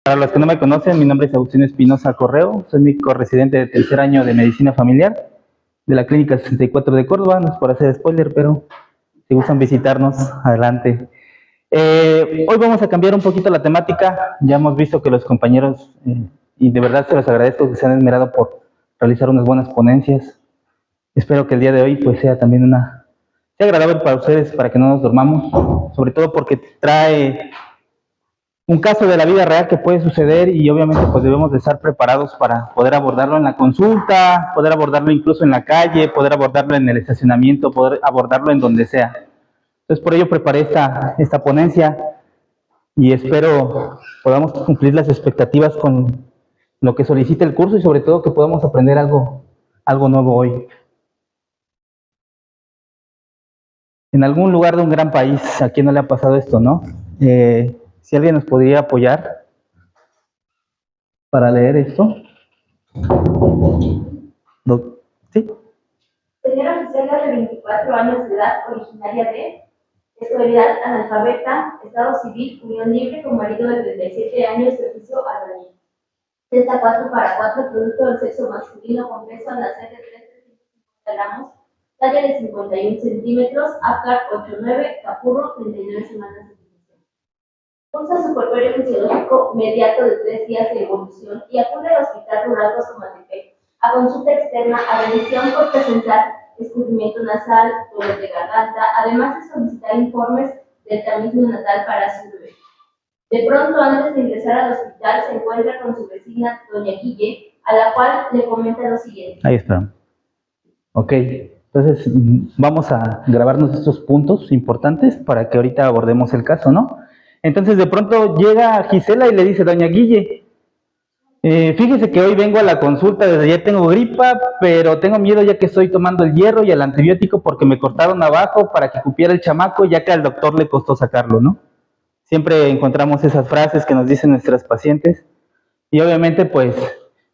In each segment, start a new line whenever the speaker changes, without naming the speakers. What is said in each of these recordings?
Para los que no me conocen, mi nombre es Agustín Espinosa Correo, soy médico residente de tercer año de Medicina Familiar de la Clínica 64 de Córdoba. No es por hacer spoiler, pero si gustan visitarnos, adelante. Hoy vamos a cambiar un poquito la temática. Ya hemos visto que los compañeros, y de verdad se los agradezco, que se han esmerado por realizar unas buenas ponencias. Espero que el día de hoy pues sea también sea agradable para ustedes, para que no nos dormamos, sobre todo porque trae un caso de la vida real que puede suceder y obviamente pues debemos de estar preparados para poder abordarlo en la consulta, poder abordarlo incluso en la calle, poder abordarlo en el estacionamiento, poder abordarlo en donde sea. Entonces por ello preparé esta ponencia y espero podamos cumplir las expectativas con lo que solicita el curso y sobre todo que podamos aprender algo nuevo hoy. En algún lugar de un gran país, ¿a quién no le ha pasado esto, no? Si alguien nos podría apoyar para leer esto. ¿Sí?
Señora Gisela, de 24 años de edad, originaria de escolaridad analfabeta, estado civil, unión libre, con marido de 37 años de oficio albañil. Testa 4x4, producto del sexo masculino, con peso al nacer de 350 gramos, talla de 51 centímetros, ACAR 89, capurro, 39 semanas de gestación. Cursa su puerperio fisiológico inmediato de 3 días de evolución y acude al Hospital Rural Cozomatepec a consulta externa, a revisión por presentar escurrimiento nasal, dolor de garganta, además de solicitar informes del tamiz neonatal para su bebé. De pronto, antes de ingresar al hospital, se encuentra con su vecina, doña Guille, a la cual le comenta lo siguiente.
Ahí está. Ok, entonces vamos a grabarnos estos puntos importantes para que ahorita abordemos el caso, ¿no? Entonces de pronto llega Gisela y le dice, doña Guille, fíjese que hoy vengo a la consulta, desde ayer tengo gripa, pero tengo miedo ya que estoy tomando el hierro y el antibiótico porque me cortaron abajo para que cupiera el chamaco, ya que al doctor le costó sacarlo, ¿no? Siempre encontramos esas frases que nos dicen nuestras pacientes y obviamente pues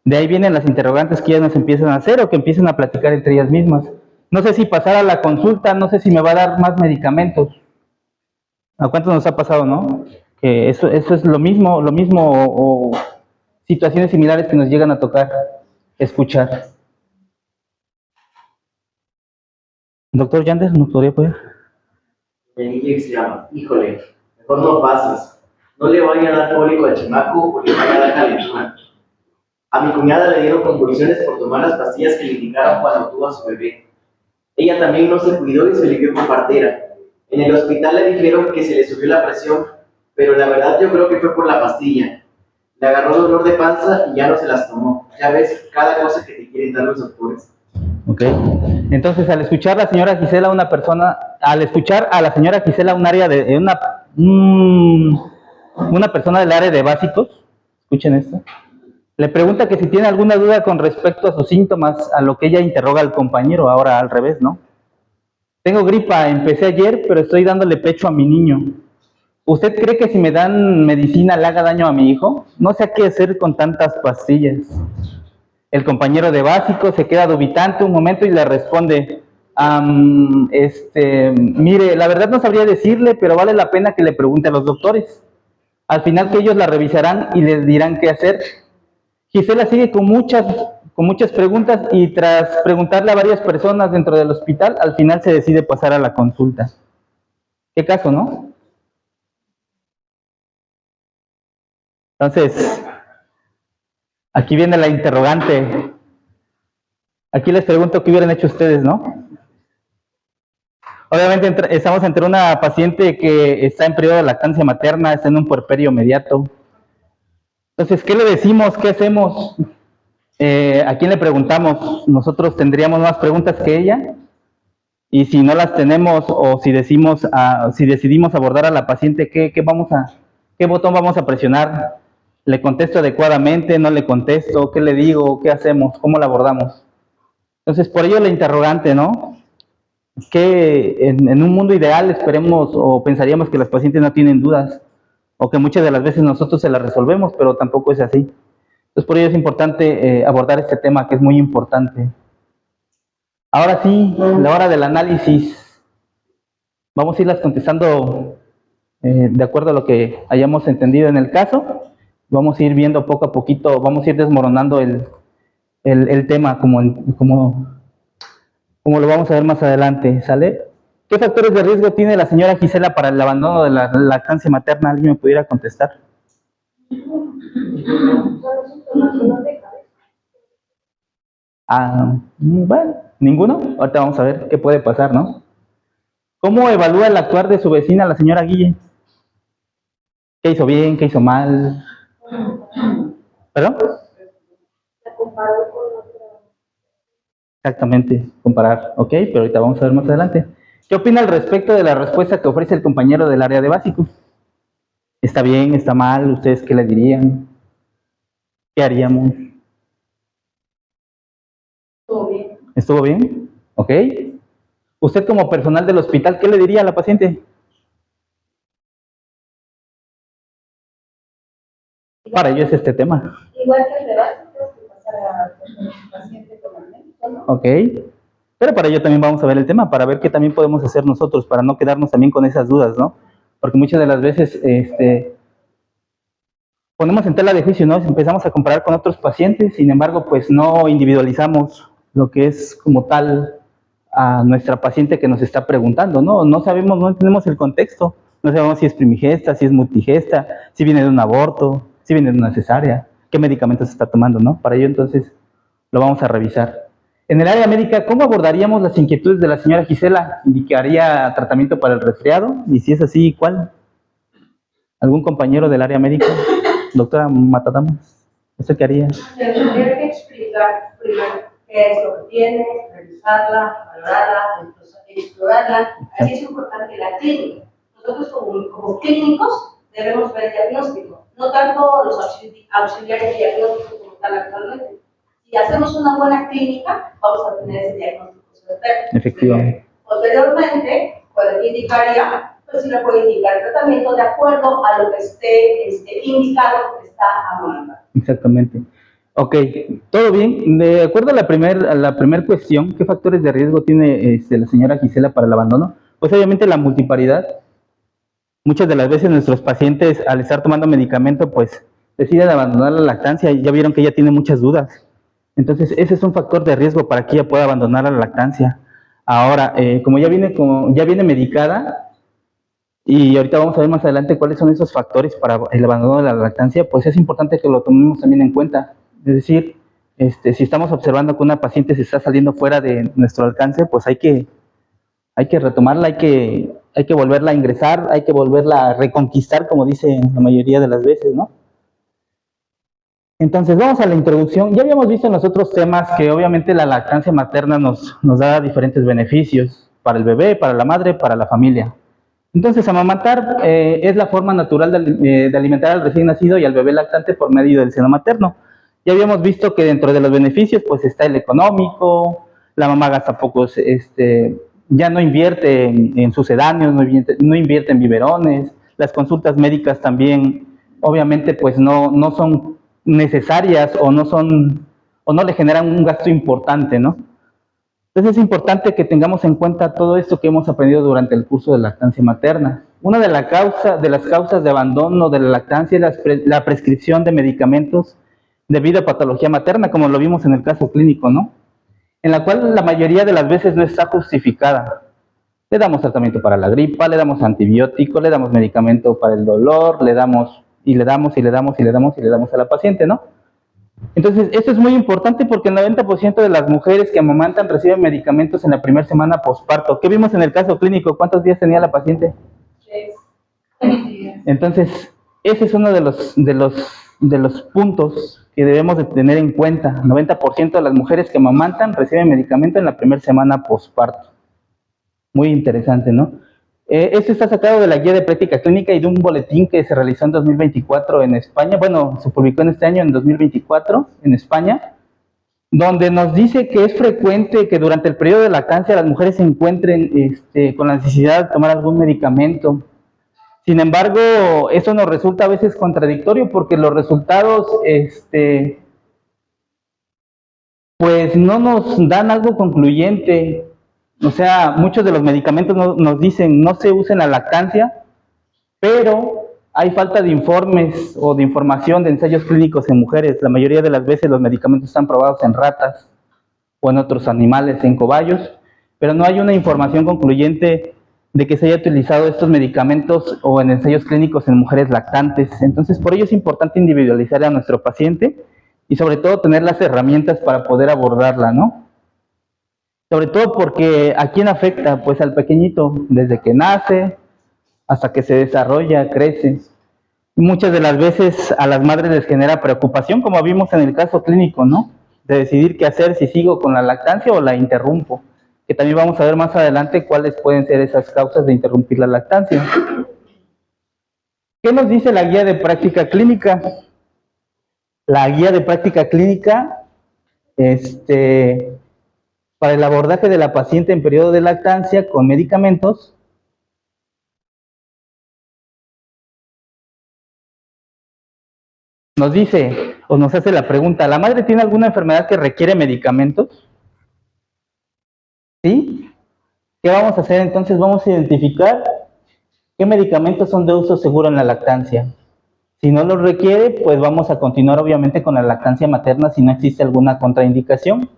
de ahí vienen las interrogantes que ellas nos empiezan a hacer o que empiezan a platicar entre ellas mismas. No sé si pasar a la consulta, no sé si me va a dar más medicamentos. ¿A cuántos nos ha pasado, no? Que eso es lo mismo o situaciones similares que nos llegan a tocar escuchar. Doctor Yanders, ¿nos podría apoyar?
El exclama, híjole, mejor no pases. No le vaya a dar cólico al chamaco o le vaya a dar calentura. A mi cuñada le dieron convulsiones por tomar las pastillas que le indicaron cuando tuvo a su bebé. Ella también no se cuidó y se alivió con partera. En el hospital le dijeron que se le subió la presión, pero la verdad yo creo que fue por la pastilla. Le agarró dolor de panza y ya no se las tomó. Ya ves, cada cosa que te quieren dar los doctores.
Ok, entonces al escuchar a la señora Gisela una persona del área de básicos, escuchen esto, le pregunta que si tiene alguna duda con respecto a sus síntomas, a lo que ella interroga al compañero, ahora al revés, ¿no? Tengo gripa, empecé ayer, pero estoy dándole pecho a mi niño. ¿Usted cree que si me dan medicina le haga daño a mi hijo? No sé qué hacer con tantas pastillas. El compañero de básico se queda dubitante un momento y le responde, mire, la verdad no sabría decirle, pero vale la pena que le pregunte a los doctores. Al final que ellos la revisarán y les dirán qué hacer. Gisela sigue con muchas preguntas y tras preguntarle a varias personas dentro del hospital, al final se decide pasar a la consulta. ¿Qué caso, no? Entonces, aquí viene la interrogante. Aquí les pregunto qué hubieran hecho ustedes, ¿no? Obviamente estamos entre una paciente que está en periodo de lactancia materna, está en un puerperio inmediato. Entonces, ¿qué le decimos? ¿Qué hacemos? ¿A quién le preguntamos? Nosotros tendríamos más preguntas que ella. Y si no las tenemos o si decidimos abordar a la paciente, ¿qué botón vamos a presionar? ¿Le contesto adecuadamente? ¿No le contesto? ¿Qué le digo? ¿Qué hacemos? ¿Cómo la abordamos? Entonces, por ello la interrogante, ¿no? Que en un mundo ideal esperemos o pensaríamos que las pacientes no tienen dudas o que muchas de las veces nosotros se las resolvemos, pero tampoco es así. Entonces, por ello es importante abordar este tema que es muy importante. Ahora sí, la hora del análisis. Vamos a irlas contestando de acuerdo a lo que hayamos entendido en el caso Vamos a ir viendo poco a poquito, vamos a ir desmoronando el tema como lo vamos a ver más adelante, ¿sale? ¿Qué factores de riesgo tiene la señora Gisela para el abandono de la lactancia materna? ¿Alguien me pudiera contestar? Bueno, ninguno. Ahorita vamos a ver qué puede pasar, ¿no? ¿Cómo evalúa el actuar de su vecina, la señora Guille? ¿Qué hizo bien? ¿Qué hizo mal? ¿Perdón?
La comparó con otra.
Exactamente, comparar, ok, pero ahorita vamos a ver más adelante. ¿Qué opina al respecto de la respuesta que ofrece el compañero del área de básicos? ¿Está bien? ¿Está mal? ¿Ustedes qué le dirían? ¿Qué haríamos?
Todo bien.
¿Estuvo bien? ¿Ok? ¿Usted como personal del hospital, qué le diría a la paciente? Para ello es este tema.
Igual que el de básicos, que pasara con el paciente con el médico, ¿no?
Ok. Pero para ello también vamos a ver el tema, para ver qué también podemos hacer nosotros, para no quedarnos también con esas dudas, ¿no? Porque muchas de las veces ponemos en tela de juicio, ¿no? Empezamos a comparar con otros pacientes, sin embargo, pues no individualizamos lo que es como tal a nuestra paciente que nos está preguntando, ¿no? No sabemos, no tenemos el contexto, no sabemos si es primigesta, si es multigesta, si viene de un aborto, si viene de una cesárea, qué medicamentos está tomando, ¿no? Para ello entonces lo vamos a revisar. En el área médica, ¿cómo abordaríamos las inquietudes de la señora Gisela? ¿Indicaría tratamiento para el resfriado? Y si es así, ¿cuál? ¿Algún compañero del área médica? Doctora Matadamas, ¿usted qué haría?
Tendría que explicar primero qué es lo que tiene, revisarla, valorarla, explorarla. Aquí es importante la clínica. Nosotros como clínicos debemos ver diagnóstico, no tanto los auxiliares diagnósticos como tal actualmente. Si hacemos una buena clínica, vamos a tener ese diagnóstico certero.
Efectivamente.
Posteriormente, pues indicaría, pues sí le puede indicar tratamiento de acuerdo a lo que esté indicado que está abonando.
Exactamente. Ok, todo bien. De acuerdo a la primer cuestión, ¿qué factores de riesgo tiene la señora Gisela para el abandono? Pues obviamente la multiparidad. Muchas de las veces nuestros pacientes, al estar tomando medicamento, pues deciden abandonar la lactancia y ya vieron que ella tiene muchas dudas. Entonces, ese es un factor de riesgo para que ella pueda abandonar la lactancia. Ahora, como ya viene medicada, y ahorita vamos a ver más adelante cuáles son esos factores para el abandono de la lactancia, pues es importante que lo tomemos también en cuenta. Es decir, si estamos observando que una paciente se está saliendo fuera de nuestro alcance, pues hay que retomarla, hay que volverla a ingresar, hay que volverla a reconquistar, como dicen la mayoría de las veces, ¿no? Entonces, vamos a la introducción. Ya habíamos visto en los otros temas que obviamente la lactancia materna nos da diferentes beneficios para el bebé, para la madre, para la familia. Entonces, amamantar es la forma natural de alimentar al recién nacido y al bebé lactante por medio del seno materno. Ya habíamos visto que dentro de los beneficios, pues está el económico, la mamá gasta pocos, ya no invierte en sucedáneos, no invierte en biberones, las consultas médicas también, obviamente, pues no son necesarias o no le generan un gasto importante, ¿no? Entonces es importante que tengamos en cuenta todo esto que hemos aprendido durante el curso de lactancia materna. Una de las causas de abandono de la lactancia es la prescripción de medicamentos debido a patología materna, como lo vimos en el caso clínico, ¿no? En la cual la mayoría de las veces no está justificada. Le damos tratamiento para la gripa, le damos antibiótico, le damos medicamento para el dolor, le damos a la paciente, ¿no? Entonces, esto es muy importante porque el 90% de las mujeres que amamantan reciben medicamentos en la primera semana posparto. ¿Qué vimos en el caso clínico? ¿Cuántos días tenía la paciente?
3.
Entonces, ese es uno de los puntos que debemos de tener en cuenta. 90% de las mujeres que amamantan reciben medicamento en la primera semana posparto. Muy interesante, ¿no? Esto está sacado de la guía de práctica clínica y de un boletín que se realizó en 2024 en España. Bueno, se publicó en este año, en 2024, en España, donde nos dice que es frecuente que durante el periodo de lactancia las mujeres se encuentren con la necesidad de tomar algún medicamento. Sin embargo, eso nos resulta a veces contradictorio porque los resultados, pues no nos dan algo concluyente. O sea, muchos de los medicamentos nos dicen no se usen la lactancia, pero hay falta de informes o de información de ensayos clínicos en mujeres. La mayoría de las veces los medicamentos están probados en ratas o en otros animales, en cobayos, pero no hay una información concluyente de que se haya utilizado estos medicamentos o en ensayos clínicos en mujeres lactantes. Entonces, por ello es importante individualizar a nuestro paciente y sobre todo tener las herramientas para poder abordarla, ¿no? Sobre todo porque ¿a quién afecta? Pues al pequeñito, desde que nace hasta que se desarrolla, crece. Muchas de las veces a las madres les genera preocupación, como vimos en el caso clínico, ¿no? De decidir qué hacer, si sigo con la lactancia o la interrumpo, que también vamos a ver más adelante cuáles pueden ser esas causas de interrumpir la lactancia. ¿Qué nos dice la guía de práctica clínica? La guía de práctica clínica, para el abordaje de la paciente en periodo de lactancia con medicamentos, nos dice o nos hace la pregunta, ¿la madre tiene alguna enfermedad que requiere medicamentos? ¿Sí? ¿Qué vamos a hacer entonces? Vamos a identificar qué medicamentos son de uso seguro en la lactancia. Si no los requiere, pues vamos a continuar obviamente con la lactancia materna si no existe alguna contraindicación.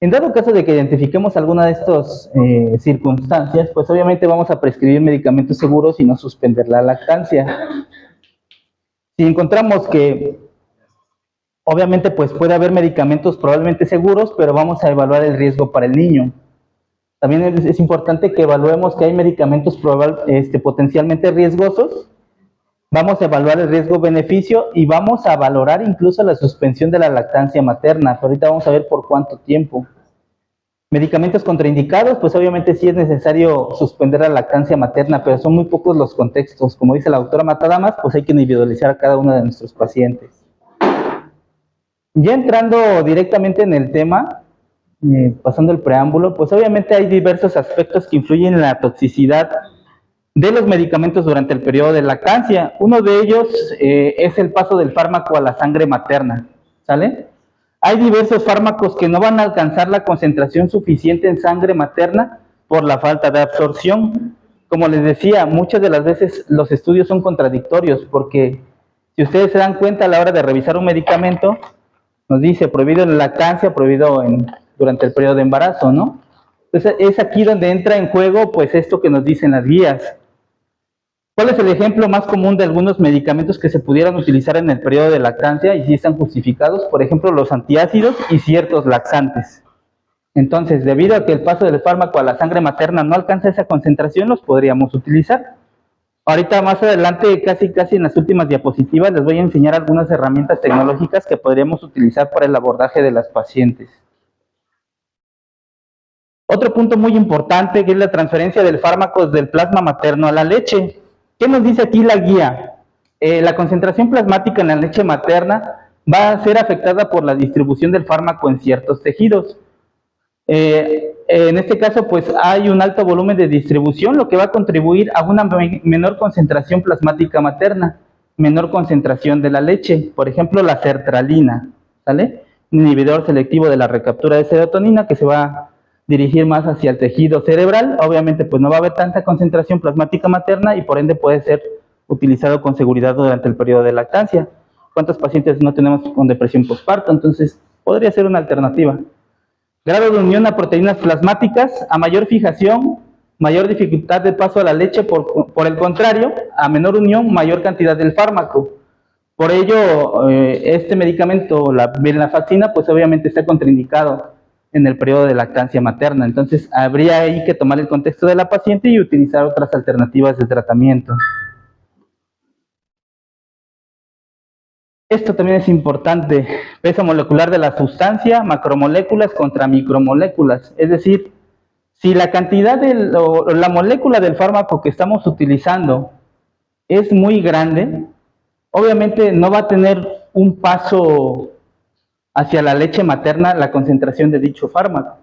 En dado caso de que identifiquemos alguna de estas circunstancias, pues obviamente vamos a prescribir medicamentos seguros y no suspender la lactancia. Si encontramos que obviamente pues puede haber medicamentos probablemente seguros, pero vamos a evaluar el riesgo para el niño. También es importante que evaluemos que hay medicamentos potencialmente riesgosos. Vamos a evaluar el riesgo-beneficio y vamos a valorar incluso la suspensión de la lactancia materna. Ahorita vamos a ver por cuánto tiempo. Medicamentos contraindicados, pues obviamente sí es necesario suspender la lactancia materna, pero son muy pocos los contextos. Como dice la doctora Matadamas, pues hay que individualizar a cada uno de nuestros pacientes. Ya entrando directamente en el tema, pasando el preámbulo, pues obviamente hay diversos aspectos que influyen en la toxicidad de los medicamentos durante el periodo de lactancia. Uno de ellos es el paso del fármaco a la sangre materna, ¿sale? Hay diversos fármacos que no van a alcanzar la concentración suficiente en sangre materna por la falta de absorción. Como les decía, muchas de las veces los estudios son contradictorios porque si ustedes se dan cuenta a la hora de revisar un medicamento, nos dice prohibido en lactancia, prohibido durante el periodo de embarazo, ¿no? Entonces es aquí donde entra en juego pues esto que nos dicen las guías. ¿Cuál es el ejemplo más común de algunos medicamentos que se pudieran utilizar en el periodo de lactancia y si están justificados? Por ejemplo, los antiácidos y ciertos laxantes. Entonces, debido a que el paso del fármaco a la sangre materna no alcanza esa concentración, los podríamos utilizar. Ahorita más adelante, casi en las últimas diapositivas, les voy a enseñar algunas herramientas tecnológicas que podríamos utilizar para el abordaje de las pacientes. Otro punto muy importante que es la transferencia del fármaco del plasma materno a la leche. ¿Qué nos dice aquí la guía? La concentración plasmática en la leche materna va a ser afectada por la distribución del fármaco en ciertos tejidos. En este caso, pues hay un alto volumen de distribución, lo que va a contribuir a una menor concentración plasmática materna, menor concentración de la leche. Por ejemplo, la sertralina, ¿sale? Un inhibidor selectivo de la recaptura de serotonina que se va a dirigir más hacia el tejido cerebral. Obviamente pues no va a haber tanta concentración plasmática materna y por ende puede ser utilizado con seguridad durante el periodo de lactancia. ¿Cuántos pacientes no tenemos con depresión postparto? Entonces podría ser una alternativa. Grado de unión a proteínas plasmáticas, a mayor fijación, mayor dificultad de paso a la leche, por el contrario, a menor unión, mayor cantidad del fármaco. Por ello, este medicamento, la venlafaxina, pues obviamente está contraindicado en el periodo de lactancia materna. Entonces, habría ahí que tomar el contexto de la paciente y utilizar otras alternativas de tratamiento. Esto también es importante, peso molecular de la sustancia, macromoléculas contra micromoléculas. Es decir, si la cantidad o la molécula del fármaco que estamos utilizando es muy grande, obviamente no va a tener un paso hacia la leche materna la concentración de dicho fármaco.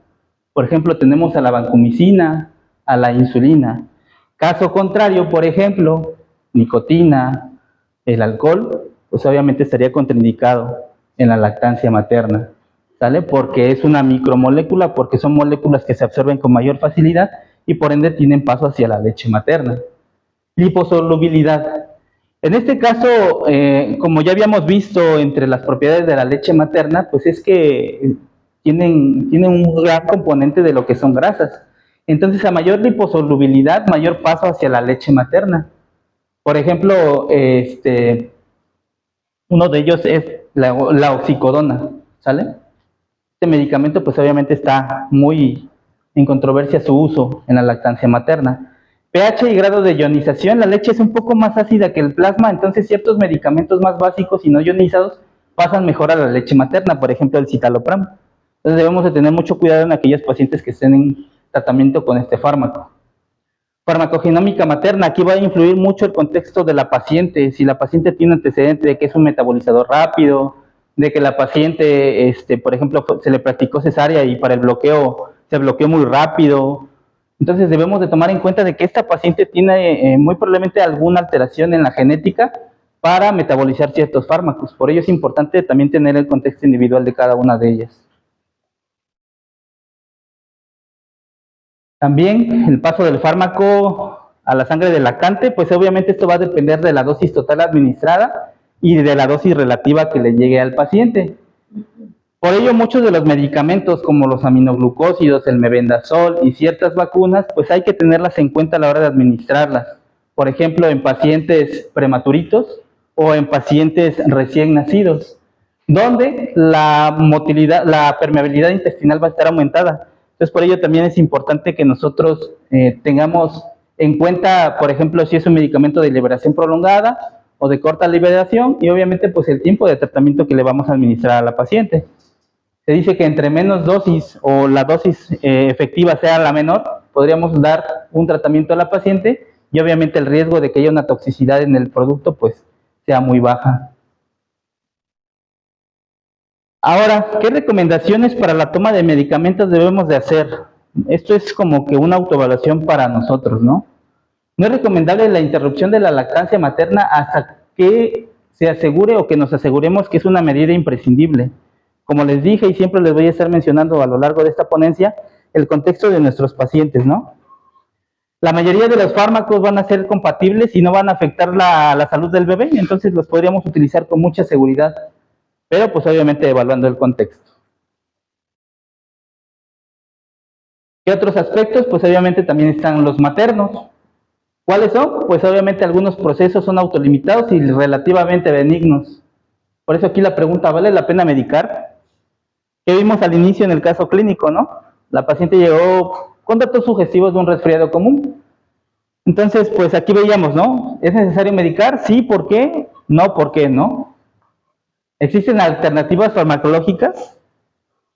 Por ejemplo, tenemos a la vancomicina, a la insulina. Caso contrario, por ejemplo, nicotina, el alcohol, pues obviamente estaría contraindicado en la lactancia materna, ¿sale? Porque es una micromolécula, porque son moléculas que se absorben con mayor facilidad y por ende tienen paso hacia la leche materna. Liposolubilidad. En este caso, como ya habíamos visto entre las propiedades de la leche materna, pues es que tienen un gran componente de lo que son grasas. Entonces, a mayor liposolubilidad, mayor paso hacia la leche materna. Por ejemplo, uno de ellos es la oxicodona, ¿sale? Este medicamento pues obviamente está muy en controversia su uso en la lactancia materna. pH y grado de ionización, la leche es un poco más ácida que el plasma, entonces ciertos medicamentos más básicos y no ionizados pasan mejor a la leche materna, por ejemplo el citalopram. Entonces debemos de tener mucho cuidado en aquellos pacientes que estén en tratamiento con este fármaco. Farmacogenómica materna, aquí va a influir mucho el contexto de la paciente, si la paciente tiene antecedente de que es un metabolizador rápido, de que la paciente, por ejemplo, se le practicó cesárea y para el bloqueo se bloqueó muy rápido. Entonces debemos de tomar en cuenta de que esta paciente tiene muy probablemente alguna alteración en la genética para metabolizar ciertos fármacos. Por ello es importante también tener el contexto individual de cada una de ellas. También el paso del fármaco a la sangre del lactante, pues obviamente esto va a depender de la dosis total administrada y de la dosis relativa que le llegue al paciente. Por ello, muchos de los medicamentos como los aminoglucósidos, el mebendazol y ciertas vacunas, pues hay que tenerlas en cuenta a la hora de administrarlas. Por ejemplo, en pacientes prematuritos o en pacientes recién nacidos, donde la motilidad, la permeabilidad intestinal va a estar aumentada. Entonces, por ello también es importante que nosotros tengamos en cuenta, por ejemplo, si es un medicamento de liberación prolongada o de corta liberación y obviamente pues el tiempo de tratamiento que le vamos a administrar a la paciente. Se dice que entre menos dosis o la dosis efectiva sea la menor, podríamos dar un tratamiento a la paciente y obviamente el riesgo de que haya una toxicidad en el producto pues sea muy baja. Ahora, ¿qué recomendaciones para la toma de medicamentos debemos de hacer? Esto es como que una autoevaluación para nosotros, ¿no? No es recomendable la interrupción de la lactancia materna hasta que se asegure o que nos aseguremos que es una medida imprescindible. Como les dije y siempre les voy a estar mencionando a lo largo de esta ponencia, el contexto de nuestros pacientes, ¿no? La mayoría de los fármacos van a ser compatibles y no van a afectar la salud del bebé, entonces los podríamos utilizar con mucha seguridad, pero pues obviamente evaluando el contexto. ¿Qué otros aspectos? Pues obviamente también están los maternos. ¿Cuáles son? Pues obviamente algunos procesos son autolimitados y relativamente benignos. Por eso aquí la pregunta, ¿vale la pena medicar? ¿Qué vimos al inicio en el caso clínico, no? La paciente llegó con datos sugestivos de un resfriado común. Entonces, pues aquí veíamos, ¿no? ¿Es necesario medicar? Sí, ¿por qué? No, ¿por qué no? ¿Existen alternativas farmacológicas?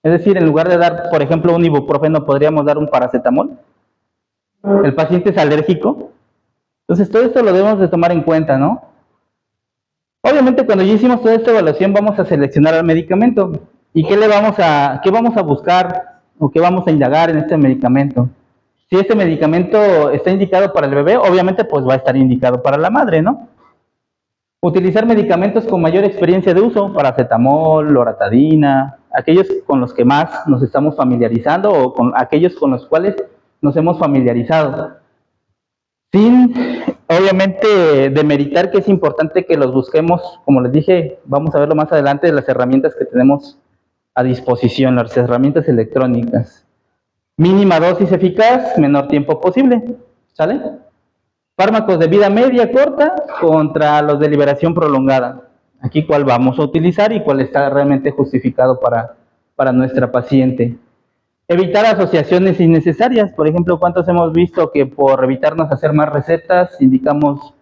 Es decir, en lugar de dar, por ejemplo, un ibuprofeno, podríamos dar un paracetamol. ¿El paciente es alérgico? Entonces, todo esto lo debemos de tomar en cuenta, ¿no? Obviamente, cuando ya hicimos toda esta evaluación, vamos a seleccionar el medicamento. ¿Y qué vamos a buscar o qué vamos a indagar en este medicamento? Si este medicamento está indicado para el bebé, obviamente pues va a estar indicado para la madre, ¿no? Utilizar medicamentos con mayor experiencia de uso, paracetamol, loratadina, aquellos con los que más nos estamos familiarizando o con aquellos con los cuales nos hemos familiarizado. Sin, obviamente, demeritar que es importante que los busquemos, como les dije, vamos a verlo más adelante, de las herramientas que tenemos a disposición, las herramientas electrónicas. Mínima dosis eficaz, menor tiempo posible, ¿sale? Fármacos de vida media, corta, contra los de liberación prolongada. Aquí cuál vamos a utilizar y cuál está realmente justificado para nuestra paciente. Evitar asociaciones innecesarias. Por ejemplo, ¿cuántos hemos visto que por evitarnos hacer más recetas indicamos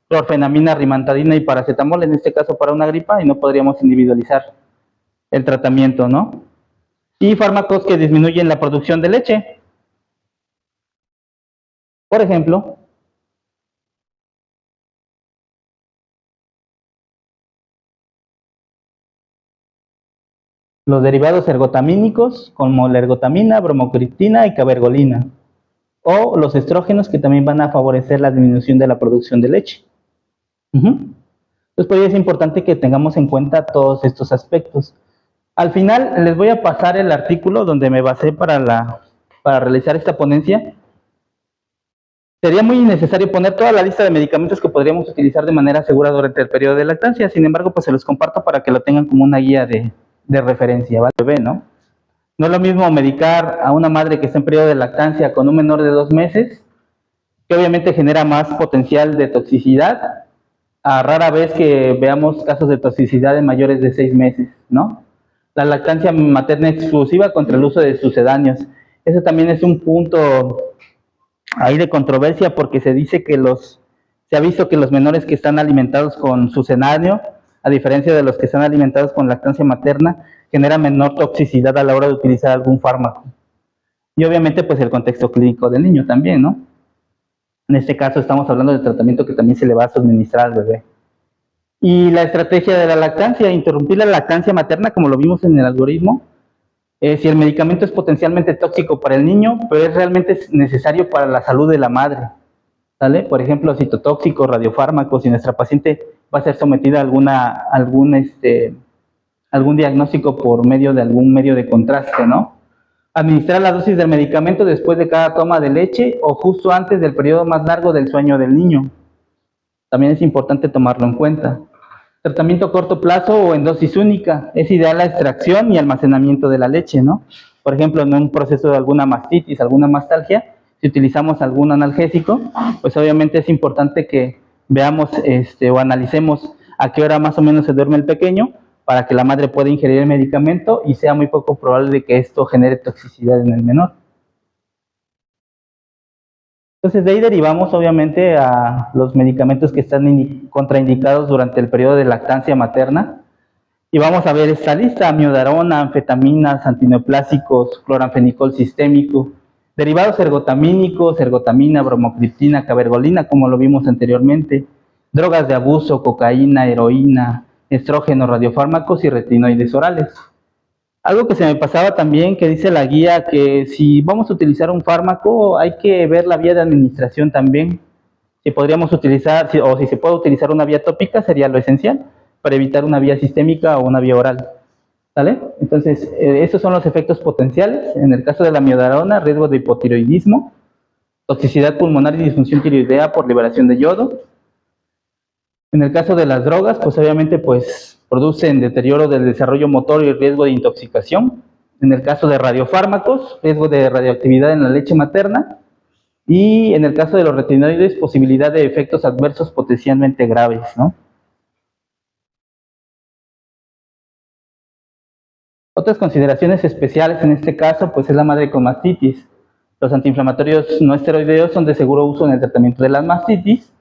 clorfenamina, rimantadina y paracetamol, en este caso para una gripa, y no podríamos individualizar el tratamiento, ¿no? Y fármacos que disminuyen la producción de leche. Por ejemplo, los derivados ergotamínicos como la ergotamina, bromocriptina y cabergolina. O los estrógenos que también van a favorecer la disminución de la producción de leche. Entonces, por ello es importante que tengamos en cuenta todos estos aspectos. Al final les voy a pasar el artículo donde me basé para realizar esta ponencia. Sería muy innecesario poner toda la lista de medicamentos que podríamos utilizar de manera segura durante el periodo de lactancia. Sin embargo, pues se los comparto para que lo tengan como una guía de referencia, ¿vale? Bebé, ¿no? No es lo mismo medicar a una madre que está en periodo de lactancia con un menor de 2 meses, que obviamente genera más potencial de toxicidad, a rara vez que veamos casos de toxicidad en mayores de 6 meses, ¿no? La lactancia materna exclusiva contra el uso de sucedáneos. Eso también es un punto ahí de controversia porque se dice que se ha visto que los menores que están alimentados con sucedáneo, a diferencia de los que están alimentados con lactancia materna, generan menor toxicidad a la hora de utilizar algún fármaco. Y obviamente pues el contexto clínico del niño también, ¿no? En este caso estamos hablando del tratamiento que también se le va a suministrar al bebé. Y la estrategia de la lactancia, interrumpir la lactancia materna, como lo vimos en el algoritmo, si el medicamento es potencialmente tóxico para el niño, pero es realmente necesario para la salud de la madre, ¿sale? Por ejemplo, citotóxicos, radiofármacos, si nuestra paciente va a ser sometida a algún diagnóstico por medio de algún medio de contraste, ¿no? Administrar la dosis del medicamento después de cada toma de leche o justo antes del periodo más largo del sueño del niño. También es importante tomarlo en cuenta. Tratamiento a corto plazo o en dosis única. Es ideal la extracción y almacenamiento de la leche, ¿no? Por ejemplo, en un proceso de alguna mastitis, alguna mastalgia, si utilizamos algún analgésico, pues obviamente es importante que veamos o analicemos a qué hora más o menos se duerme el pequeño para que la madre pueda ingerir el medicamento y sea muy poco probable de que esto genere toxicidad en el menor. Entonces de ahí derivamos obviamente a los medicamentos que están contraindicados durante el periodo de lactancia materna. Y vamos a ver esta lista: amiodarona, anfetaminas, antineoplásicos, cloranfenicol sistémico, derivados ergotamínicos, ergotamina, bromocriptina, cabergolina, como lo vimos anteriormente, drogas de abuso, cocaína, heroína, estrógenos, radiofármacos y retinoides orales. Algo que se me pasaba también, que dice la guía, que si vamos a utilizar un fármaco, hay que ver la vía de administración también. Si podríamos utilizar, o si se puede utilizar una vía tópica, sería lo esencial, para evitar una vía sistémica o una vía oral. ¿Sale? Entonces, esos son los efectos potenciales. En el caso de la amiodarona, riesgo de hipotiroidismo, toxicidad pulmonar y disfunción tiroidea por liberación de yodo. En el caso de las drogas, pues obviamente pues producen deterioro del desarrollo motor y riesgo de intoxicación. En el caso de radiofármacos, riesgo de radioactividad en la leche materna. Y en el caso de los retinoides, posibilidad de efectos adversos potencialmente graves, ¿no? Otras consideraciones especiales en este caso, pues es la madre con mastitis. Los antiinflamatorios no esteroideos son de seguro uso en el tratamiento de las mastitis,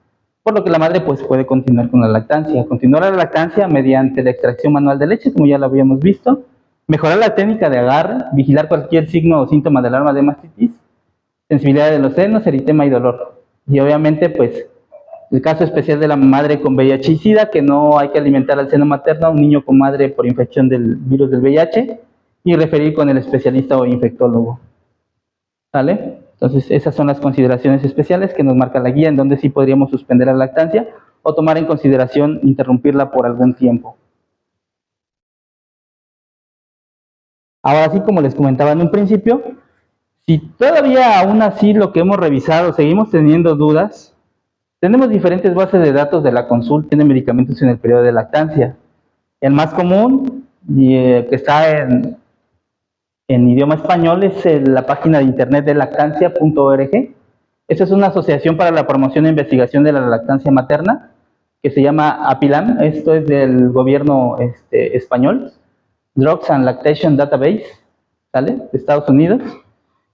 por lo que la madre pues puede continuar con la lactancia. Continuar la lactancia mediante la extracción manual de leche, como ya lo habíamos visto. Mejorar la técnica de agarre, vigilar cualquier signo o síntoma de alarma de mastitis, sensibilidad de los senos, eritema y dolor. Y obviamente pues el caso especial de la madre con VIH y SIDA, que no hay que alimentar al seno materno a un niño con madre por infección del virus del VIH y referir con el especialista o infectólogo. ¿Sale? Entonces, esas son las consideraciones especiales que nos marca la guía, en donde sí podríamos suspender la lactancia o tomar en consideración interrumpirla por algún tiempo. Ahora sí, como les comentaba en un principio, si todavía aún así lo que hemos revisado seguimos teniendo dudas, tenemos diferentes bases de datos de la consulta de medicamentos en el periodo de lactancia. El más común y que está en idioma español es la página de internet de lactancia.org. Esta es una asociación para la promoción e investigación de la lactancia materna que se llama APILAM. Esto es del gobierno español. Drugs and Lactation Database, ¿sale? De Estados Unidos.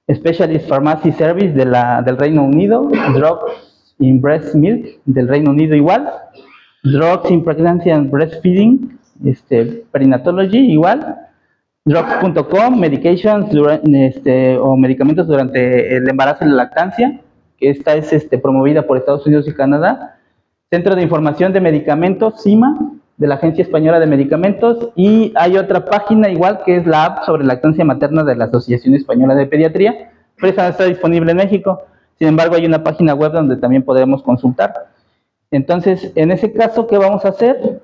Specialist Pharmacy Service del Reino Unido. Drugs in Breast Milk del Reino Unido igual. Drugs in Pregnancy and Breastfeeding, Perinatology igual. Drugs.com, medications o medicamentos durante el embarazo y la lactancia, que esta es promovida por Estados Unidos y Canadá. Centro de Información de Medicamentos, CIMA, de la Agencia Española de Medicamentos, y hay otra página igual que es la app sobre lactancia materna de la Asociación Española de Pediatría, pero esa no está disponible en México. Sin embargo, hay una página web donde también podremos consultar. Entonces, en ese caso, ¿qué vamos a hacer?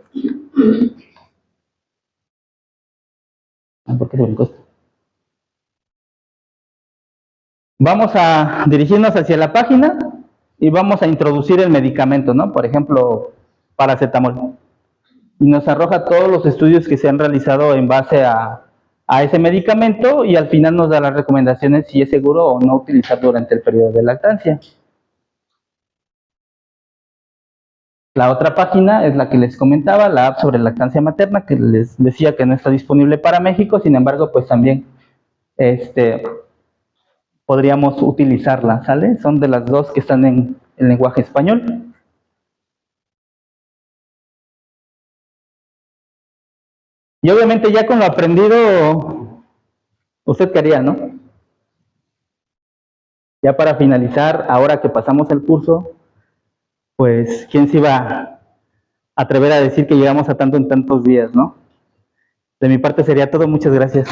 ¿Por qué se brincó? Vamos a dirigirnos hacia la página y vamos a introducir el medicamento, ¿no? Por ejemplo, paracetamol. Y nos arroja todos los estudios que se han realizado en base a ese medicamento y al final nos da las recomendaciones si es seguro o no utilizar durante el periodo de lactancia. La otra página es la que les comentaba, la app sobre lactancia materna, que les decía que no está disponible para México, sin embargo, pues también podríamos utilizarla, ¿sale? Son de las dos que están en lenguaje español. Y obviamente ya con lo aprendido, ¿usted qué haría, no? Ya para finalizar, ahora que pasamos el curso, pues, ¿quién se iba a atrever a decir que llegamos a tanto en tantos días, no? De mi parte sería todo, muchas gracias.